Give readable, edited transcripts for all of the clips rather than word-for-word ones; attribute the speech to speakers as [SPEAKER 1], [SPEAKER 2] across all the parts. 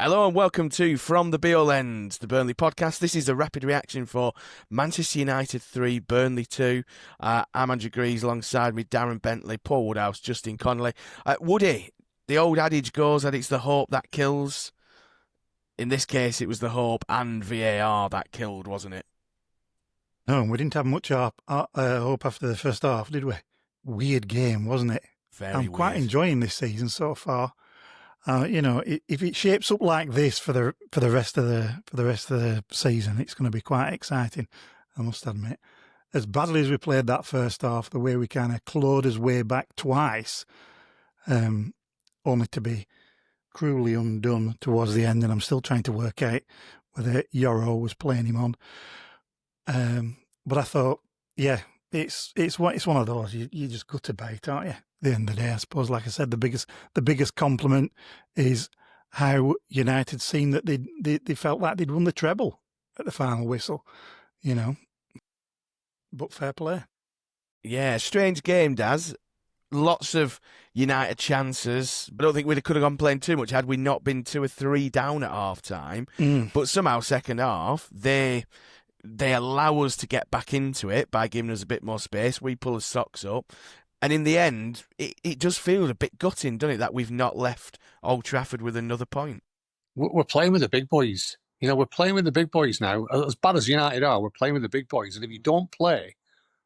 [SPEAKER 1] Hello and welcome to From the Beale End, the Burnley podcast. This is a rapid reaction for Manchester United 3, Burnley 2. I'm Andrew Greaves alongside me, Darren Bentley, Paul Woodhouse, Justin Connolly. Woody, the old adage goes that it's the hope that kills. In this case, it was the hope and VAR that killed, wasn't it?
[SPEAKER 2] No, we didn't have much hope after the first half, did we? Weird game, wasn't it? I'm quite enjoying this season so far. If it shapes up like this for the rest of the season, it's going to be quite exciting. I must admit, as badly as we played that first half, the way we kind of clawed us way back twice, only to be cruelly undone towards the end. And I'm still trying to work out whether Yoro was playing him on. But I thought, yeah, it's one of those you just gut to bait, aren't you? At the end of the day, I suppose, like I said, the biggest compliment is how United seemed that they felt like they'd won the treble at the final whistle, But fair play.
[SPEAKER 1] Yeah, strange game, Daz. Lots of United chances, but I don't think we could have gone playing too much had we not been 2 or 3 down at half time. But somehow, second half, they allow us to get back into it by giving us a bit more space. We pull the socks up. And in the end, it does feel a bit gutting, doesn't it, that we've not left Old Trafford with another point.
[SPEAKER 3] We're playing with the big boys. We're playing with the big boys now. As bad as United are, we're playing with the big boys. And if you don't play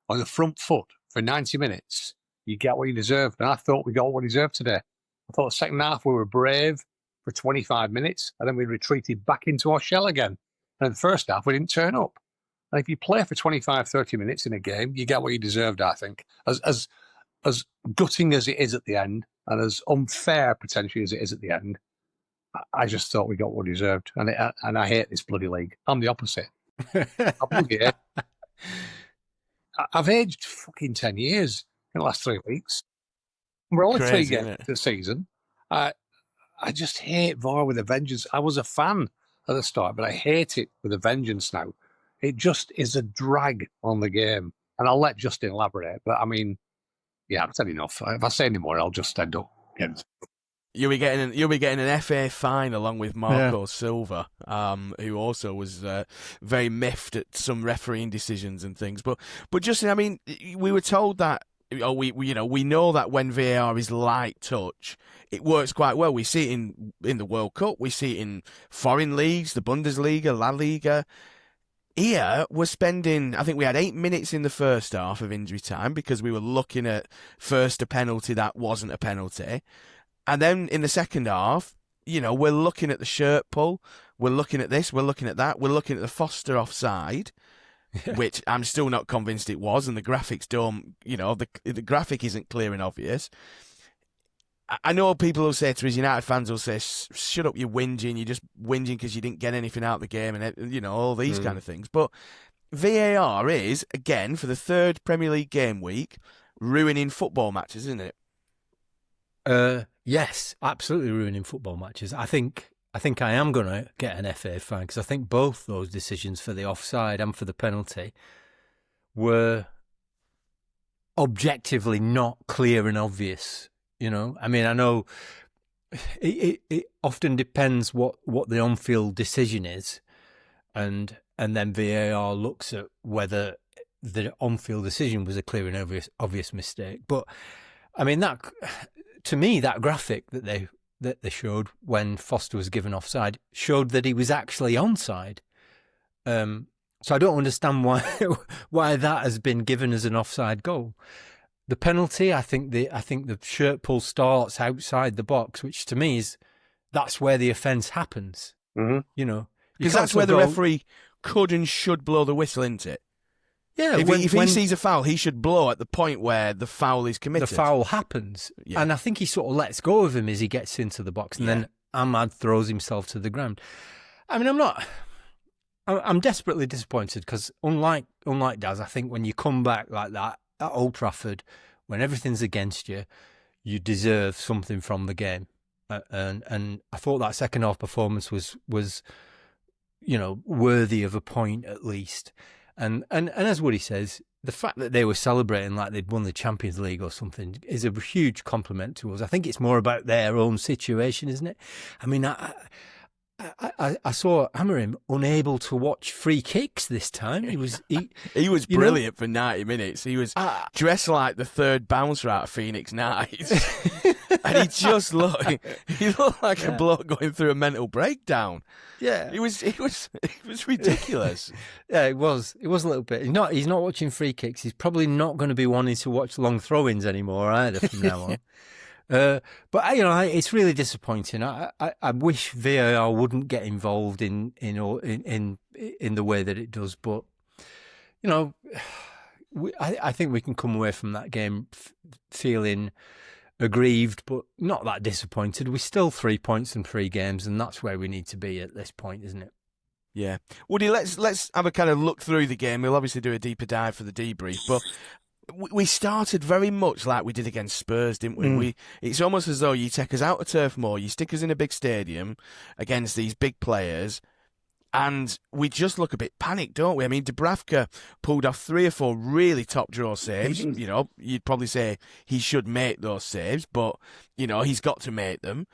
[SPEAKER 3] on the front foot for 90 minutes, you get what you deserve. And I thought we got what we deserved today. I thought the second half we were brave for 25 minutes, and then we retreated back into our shell again. And in the first half, we didn't turn up. And if you play for 25, 30 minutes in a game, you get what you deserved, I think. As gutting as it is at the end, and as unfair potentially as it is at the end, I just thought we got what we deserved. And I hate this bloody league. I'm the opposite. I bloody hate it. I've aged fucking 10 years in the last 3 weeks. We're only 3 games this season. I just hate VAR with a vengeance. I was a fan at the start, but I hate it with a vengeance now. It just is a drag on the game. And I'll let Justin elaborate. But I mean, yeah, I've said enough. If I say any more, I'll just end up getting...
[SPEAKER 1] You'll be getting an FA fine along with Marco Silva, who also was very miffed at some refereeing decisions and things. But Justin, I mean, we were told that, we know that when VAR is light touch, it works quite well. We see it in the World Cup, we see it in foreign leagues, the Bundesliga, La Liga. Here, we're spending, I think we had 8 minutes in the first half of injury time because we were looking at first a penalty that wasn't a penalty. And then in the second half, we're looking at the shirt pull, we're looking at this, we're looking at that, we're looking at the Foster offside, which I'm still not convinced it was, and the graphics don't, the graphic isn't clear and obvious. I know people will say to us, United fans will say, shut up, you're whinging, you're just whinging because you didn't get anything out of the game and, all these kind of things. But VAR is, again, for the 3rd Premier League game week, ruining football matches, isn't it?
[SPEAKER 4] Yes, absolutely ruining football matches. I think I am going to get an FA fine because I think both those decisions for the offside and for the penalty were objectively not clear and obvious. I mean, I know it often depends what the on-field decision is, and then VAR looks at whether the on-field decision was a clear and obvious mistake. But I mean, that to me, that graphic that they showed when Foster was given offside showed that he was actually onside. So I don't understand why that has been given as an offside goal. The penalty, I think the shirt pull starts outside the box, which to me that's where the offence happens.
[SPEAKER 3] Mm-hmm.
[SPEAKER 1] Because that's where the referee could and should blow the whistle, isn't it?
[SPEAKER 4] Yeah.
[SPEAKER 1] If he sees a foul, he should blow at the point where the foul is committed.
[SPEAKER 4] The foul happens, and I think he sort of lets go of him as he gets into the box, and then Ahmad throws himself to the ground. I mean, I'm desperately disappointed because unlike Daz, I think when you come back like that at Old Trafford, when everything's against you, you deserve something from the game. And I thought that second half performance was worthy of a point at least. And as Woody says, the fact that they were celebrating like they'd won the Champions League or something is a huge compliment to us. I think it's more about their own situation, isn't it? I mean, I saw Amorim unable to watch free kicks this time. He was
[SPEAKER 1] brilliant for 90 minutes. He was dressed like the third bouncer out of Phoenix Nights. And he just looked like a bloke going through a mental breakdown.
[SPEAKER 4] Yeah.
[SPEAKER 1] It was ridiculous.
[SPEAKER 4] Yeah, it was. It was a little bit. He's not watching free kicks. He's probably not going to be wanting to watch long throw-ins anymore either from now on. But it's really disappointing. I wish VAR wouldn't get involved in the way that it does. But I think we can come away from that game feeling aggrieved, but not that disappointed. We're still 3 points in 3 games, and that's where we need to be at this point, isn't it?
[SPEAKER 1] Yeah, Woody. Let's have a kind of look through the game. We'll obviously do a deeper dive for the debrief, but. We started very much like we did against Spurs, didn't we? It's almost as though you take us out of Turf Moor, you stick us in a big stadium against these big players, and we just look a bit panicked, don't we? I mean, Dubravka pulled off 3 or 4 really top draw saves. You'd probably say he should make those saves, but, he's got to make them.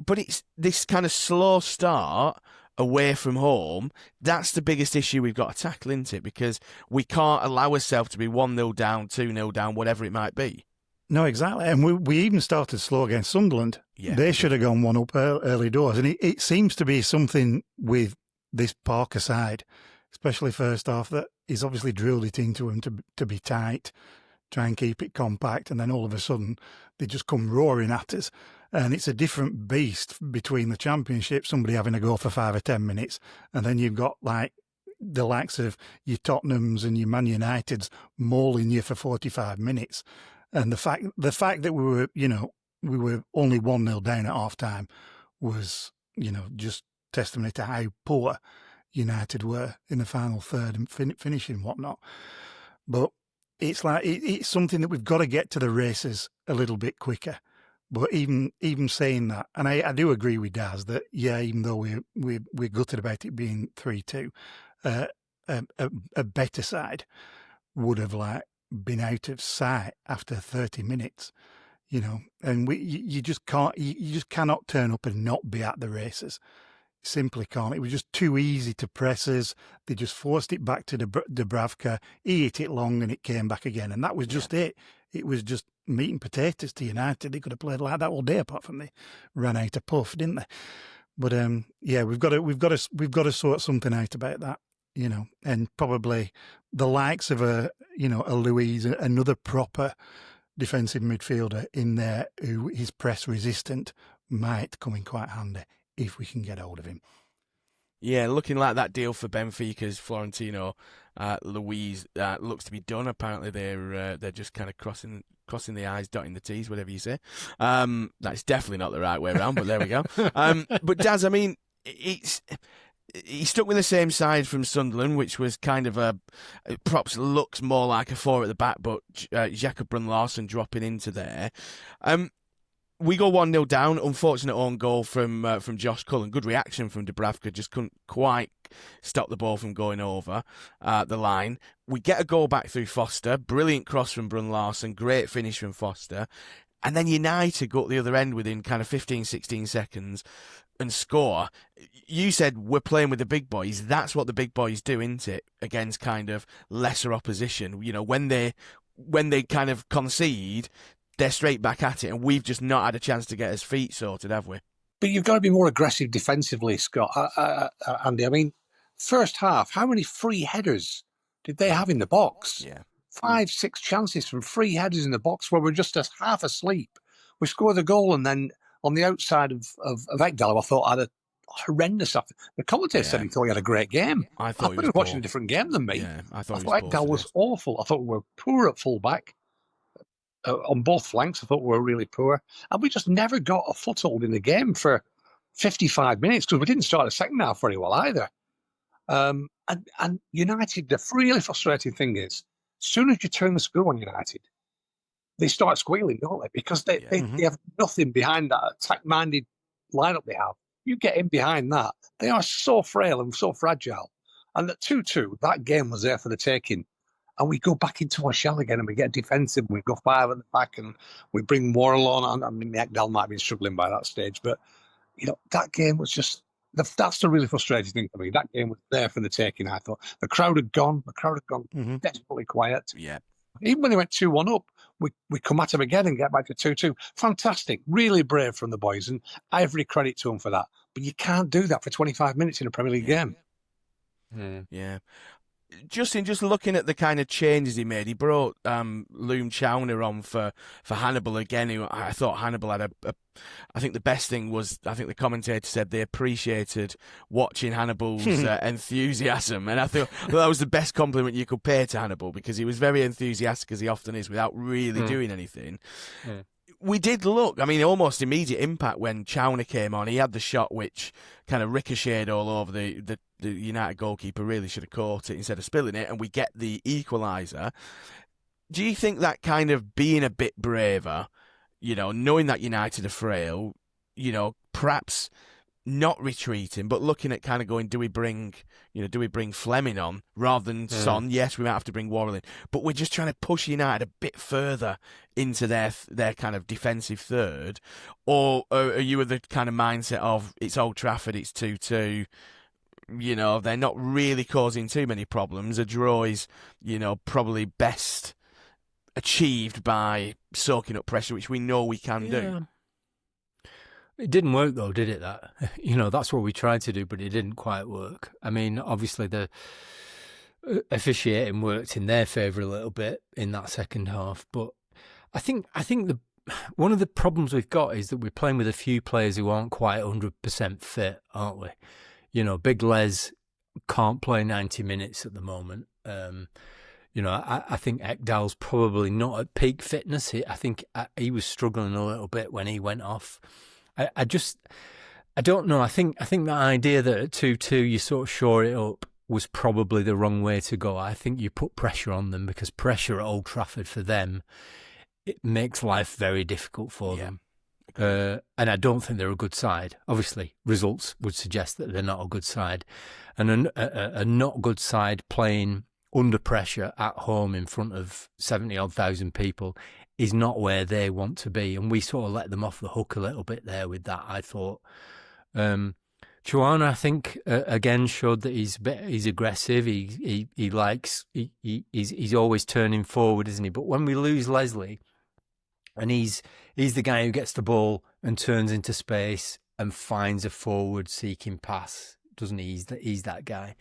[SPEAKER 1] But it's this kind of slow start away from home. That's the biggest issue we've got to tackle, isn't it? Because we can't allow ourselves to be 1-0 down, 2-0 down, whatever it might be.
[SPEAKER 2] No, exactly. And we even started slow against Sunderland. Yeah. They should have gone 1 up early doors. And it seems to be something with this Parker side, especially first half, that he's obviously drilled it into him to be tight, try and keep it compact, and then all of a sudden they just come roaring at us. And it's a different beast between the Championship, somebody having a go for 5 or 10 minutes, and then you've got like the likes of your Tottenhams and your Man Uniteds mauling you for 45 minutes. And the fact that we were only 1-0 down at half time was, just testimony to how poor United were in the final third and finishing whatnot. But it's like it's something that we've got to get to the races a little bit quicker. But even saying that, and I do agree with Daz that, even though we're gutted about it being 3-2, a better side would have been out of sight after 30 minutes, and you just cannot turn up and not be at the races. Simply can't. It was just too easy to press us. They just forced it back to Dubravka. He hit it long and it came back again, and that was just it. It was just meat and potatoes to United. They could have played like that all day, apart from they ran out of puff, didn't they? But we've got to sort something out about that, and probably the likes of a Louise, another proper defensive midfielder in there who is press resistant, might come in quite handy if we can get hold of him.
[SPEAKER 1] Yeah, looking like that deal for Benfica's Florentino Luis looks to be done. Apparently, they're just kind of crossing the I's, dotting the T's, whatever you say. That's definitely not the right way around, but there we go. But Daz, I mean, he stuck with the same side from Sunderland, which was kind of perhaps looks more like a 4 at the back, but Jakob Brun-Larsen dropping into there. We go 1-0 down. Unfortunate own goal from Josh Cullen. Good reaction from Dubravka. Just couldn't quite stop the ball from going over the line. We get a goal back through Foster. Brilliant cross from Brun-Larsen. Great finish from Foster. And then United go at the other end within kind of 15, 16 seconds and score. You said we're playing with the big boys. That's what the big boys do, isn't it? Against kind of lesser opposition. When they kind of concede, they're straight back at it, and we've just not had a chance to get his feet sorted, have we?
[SPEAKER 3] But you've got to be more aggressive defensively, Scott. Andy, I mean, first half, how many free headers did they have in the box?
[SPEAKER 1] Yeah.
[SPEAKER 3] 5, 6 chances from free headers in the box where we're just half asleep. We scored the goal, and then on the outside of Ekdal, I thought had a horrendous. The commentator said he thought he had a great game.
[SPEAKER 1] I thought he was
[SPEAKER 3] watching a different game than me.
[SPEAKER 1] Yeah, I thought
[SPEAKER 3] Ekdal was awful. I thought we were poor at full-back. On both flanks, I thought we were really poor. And we just never got a foothold in the game for 55 minutes because we didn't start the second half very well either. And United, the really frustrating thing is, as soon as you turn the screw on United, they start squealing, don't they? Because they have nothing behind that attack-minded lineup they have. You get in behind that, they are so frail and so fragile. And at 2-2, that game was there for the taking. And we go back into our shell again and we get defensive. We go 5 at the back and we bring Worrell on. I mean, Ekdal might have been struggling by that stage. But, that game was just that's the really frustrating thing for me. That game was there for the taking, I thought. The crowd had gone desperately quiet.
[SPEAKER 1] Yeah.
[SPEAKER 3] Even when they went 2-1 up, we come at them again and get back to 2-2. Fantastic. Really brave from the boys, and every credit to them for that. But you can't do that for 25 minutes in a Premier League game.
[SPEAKER 1] Yeah. Just looking at the kind of changes he made, he brought Loom Chowner on for Hannibal again. Who I thought Hannibal had I think the best thing was, I think the commentator said they appreciated watching Hannibal's enthusiasm, and I thought that was the best compliment you could pay to Hannibal, because he was very enthusiastic, as he often is, without really doing anything. Yeah. We did look, I mean, almost immediate impact when Chowner came on. He had the shot which kind of ricocheted all over the United goalkeeper. Really should have caught it instead of spilling it, and we get the equaliser. Do you think that kind of being a bit braver, knowing that United are frail, perhaps not retreating, but looking at kind of going, do we bring Fleming on rather than Son? Yes, we might have to bring Worrell in, but we're just trying to push United a bit further into their kind of defensive third. Or are you of the kind of mindset of, it's Old Trafford, it's 2-2, they're not really causing too many problems. A draw is, probably best achieved by soaking up pressure, which we know we can do.
[SPEAKER 4] It didn't work though, did it? That that's what we tried to do, but it didn't quite work. I mean, obviously the officiating worked in their favour a little bit in that second half, but I think one of the problems we've got is that we're playing with a few players who aren't quite 100% fit, aren't we? Big Les can't play 90 minutes at the moment. I think Ekdal's probably not at peak fitness. I think he was struggling a little bit when he went off. I don't know. I think that idea that at 2-2 you sort of shore it up was probably the wrong way to go. I think you put pressure on them, because pressure at Old Trafford for them, it makes life very difficult for them. And I don't think they're a good side. Obviously, results would suggest that they're not a good side. And a not good side playing under pressure at home in front of 70,000 people is not where they want to be. And we sort of let them off the hook a little bit there with that, I thought. Chuana, I think, again, showed that he's aggressive. He's always turning forward, isn't he? But when we lose Leslie, and he's the guy who gets the ball and turns into space and finds a forward-seeking pass, doesn't he? He's that guy.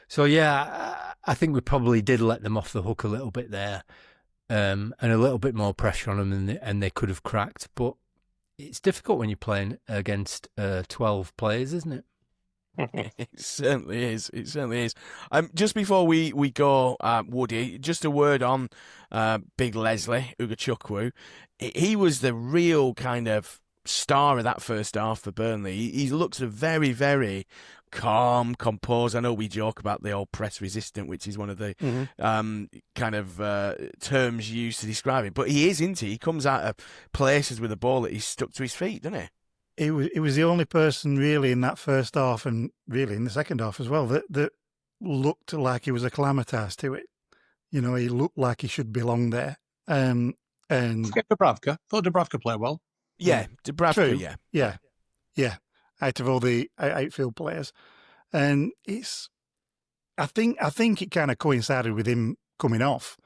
[SPEAKER 4] So, yeah, I think we probably did let them off the hook a little bit there, and a little bit more pressure on them, and they could have cracked. But it's difficult when you're playing against 12 players, isn't it?
[SPEAKER 1] It certainly is. It certainly is. Just before we go, Woody, just a word on Big Leslie Ugachukwu. He was the real kind of star of that first half for Burnley. He looks a very, very calm, composed. I know we joke about the old press resistant, which is one of the kind of terms used to describe him. But he is, isn't he? He comes out of places with a ball that he's stuck to his feet, doesn't he?
[SPEAKER 2] It was the only person really in that first half, and really in the second half as well, that looked like he was acclimatised to it. He looked like he should belong there. And
[SPEAKER 3] Dubravka. Thought Dubravka played well.
[SPEAKER 1] Yeah, Dubravka,
[SPEAKER 2] true. Yeah. Out of all the outfield players. And I think it kind of coincided with him coming off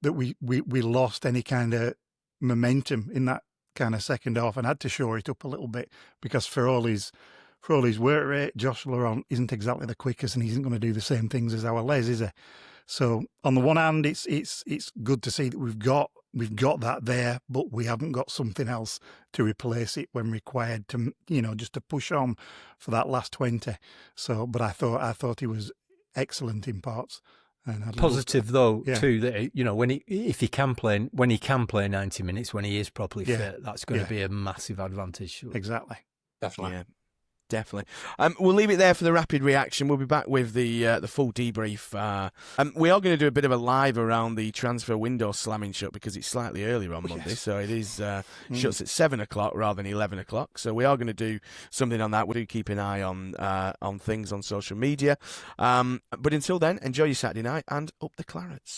[SPEAKER 2] that we lost any kind of momentum in that kind of second half and had to shore it up a little bit, because for all his work rate, Josh Laurent isn't exactly the quickest, and he isn't going to do the same things as our Les, is he? So on the one hand, it's good to see that we've got that there, but we haven't got something else to replace it when required to, just to push on for that last 20. So, but I thought he was excellent in parts. And
[SPEAKER 4] positive though too that when he can play 90 minutes when he is properly fit, that's going to be a massive advantage.
[SPEAKER 2] Exactly,
[SPEAKER 3] definitely.
[SPEAKER 1] Yeah. Definitely. We'll leave it there for the rapid reaction. We'll be back with the full debrief. We are going to do a bit of a live around the transfer window slamming shut, because it's slightly earlier on Monday, so it is shuts at 7 o'clock rather than 11 o'clock. So we are going to do something on that. We do keep an eye on things on social media. But until then, enjoy your Saturday night and up the Clarets.